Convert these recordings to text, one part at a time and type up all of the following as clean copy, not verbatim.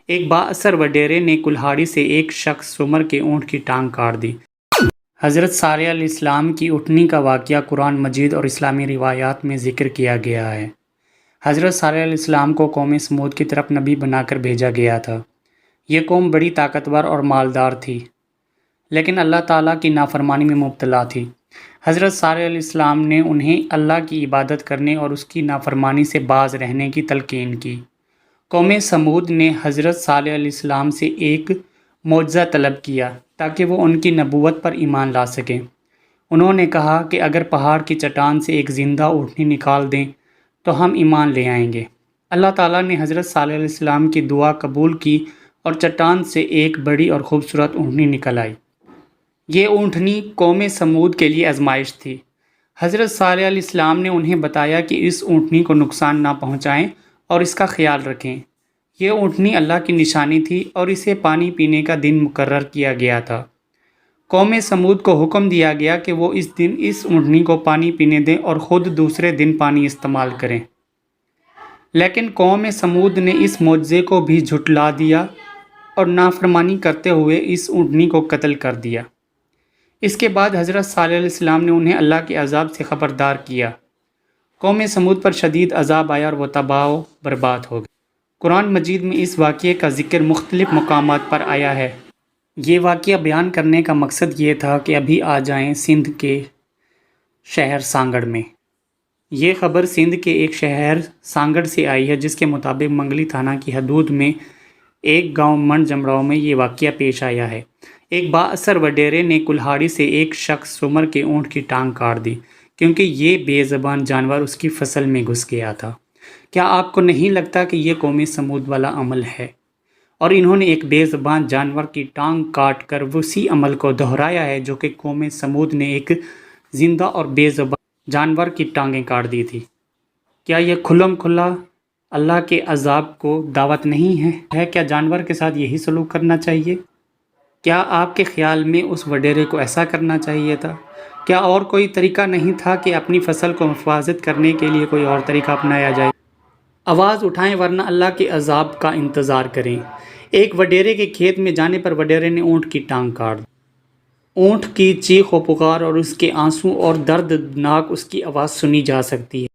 ایک بااثر وڈیرے نے کلہاڑی سے ایک شخص عمر کے اونٹ کی ٹانگ کاٹ دی۔ حضرت صالح علیہ السلام کی اٹھنی کا واقعہ قرآن مجید اور اسلامی روایات میں ذکر کیا گیا ہے۔ حضرت صالح علیہ السلام کو قوم سمود کی طرف نبی بنا کر بھیجا گیا تھا۔ یہ قوم بڑی طاقتور اور مالدار تھی، لیکن اللہ تعالیٰ کی نافرمانی میں مبتلا تھی۔ حضرت صالح علیہ السلام نے انہیں اللہ کی عبادت کرنے اور اس کی نافرمانی سے باز رہنے کی تلقین کی۔ قوم سمود نے حضرت صالح علیہ السلام سے ایک معجزہ طلب کیا تاکہ وہ ان کی نبوت پر ایمان لا سکیں۔ انہوں نے کہا کہ اگر پہاڑ کی چٹان سے ایک زندہ اونٹنی نکال دیں تو ہم ایمان لے آئیں گے۔ اللہ تعالیٰ نے حضرت صالح علیہ السلام کی دعا قبول کی اور چٹان سے ایک بڑی اور خوبصورت اونٹنی نکل آئی۔ یہ اونٹنی قوم سمود کے لیے آزمائش تھی۔ حضرت صالح علیہ السلام نے انہیں بتایا کہ اس اونٹنی کو نقصان نہ پہنچائیں اور اس کا خیال رکھیں۔ یہ اونٹنی اللہ کی نشانی تھی اور اسے پانی پینے کا دن مقرر کیا گیا تھا۔ قوم سمود کو حکم دیا گیا کہ وہ اس دن اس اونٹنی کو پانی پینے دیں اور خود دوسرے دن پانی استعمال کریں، لیکن قوم سمود نے اس معجزے کو بھی جھٹلا دیا اور نافرمانی کرتے ہوئے اس اونٹنی کو قتل کر دیا۔ اس کے بعد حضرت صالح علیہ السلام نے انہیں اللہ کے عذاب سے خبردار کیا۔ قوم سمود پر شدید عذاب آیا اور وہ تباہ و برباد ہو گئے۔ قرآن مجید میں اس واقعے کا ذکر مختلف مقامات پر آیا ہے۔ یہ واقعہ بیان کرنے کا مقصد یہ تھا کہ ابھی آ جائیں سندھ کے شہر سانگڑ میں۔ یہ خبر سندھ کے ایک شہر سانگڑ سے آئی ہے، جس کے مطابق منگلی تھانہ کی حدود میں ایک گاؤں منڈ جمراؤ میں یہ واقعہ پیش آیا ہے۔ ایک بااثر وڈیرے نے کلہاڑی سے ایک شخص عمر کے اونٹ کی ٹانگ کاٹ دی کیونکہ یہ بے زبان جانور اس کی فصل میں گھس گیا تھا۔ کیا آپ کو نہیں لگتا کہ یہ قوم سمود والا عمل ہے؟ اور انہوں نے ایک بے زبان جانور کی ٹانگ کاٹ کر اسی عمل کو دہرایا ہے جو کہ قوم سمود نے ایک زندہ اور بے زبان جانور کی ٹانگیں کاٹ دی تھی۔ کیا یہ کھلم کھلا اللہ کے عذاب کو دعوت نہیں ہے؟ کیا جانور کے ساتھ یہی سلوک کرنا چاہیے؟ کیا آپ کے خیال میں اس وڈیرے کو ایسا کرنا چاہیے تھا؟ کیا اور کوئی طریقہ نہیں تھا کہ اپنی فصل کو حفاظت کرنے کے لیے کوئی اور طریقہ اپنایا جائے؟ آواز اٹھائیں ورنہ اللہ کے عذاب کا انتظار کریں۔ ایک وڈیرے کے کھیت میں جانے پر وڈیرے نے اونٹ کی ٹانگ کاٹ دی۔ اونٹ کی چیخ و پکار اور اس کے آنسو اور دردناک اس کی آواز سنی جا سکتی ہے۔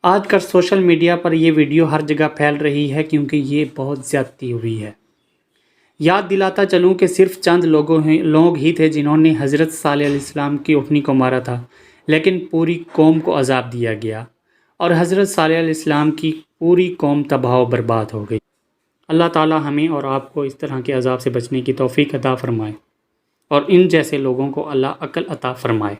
آج کل سوشل میڈیا پر یہ ویڈیو ہر جگہ پھیل رہی ہے کیونکہ یہ بہت زیادتی ہوئی ہے۔ یاد دلاتا چلوں کہ صرف چند لوگ ہی تھے جنہوں نے حضرت صالح علیہ السلام کی اونٹنی کو مارا تھا، لیکن پوری قوم کو عذاب دیا گیا اور حضرت صالح علیہ السلام کی پوری قوم تباہ و برباد ہو گئی۔ اللہ تعالی ہمیں اور آپ کو اس طرح کے عذاب سے بچنے کی توفیق عطا فرمائے اور ان جیسے لوگوں کو اللہ عقل عطا فرمائے۔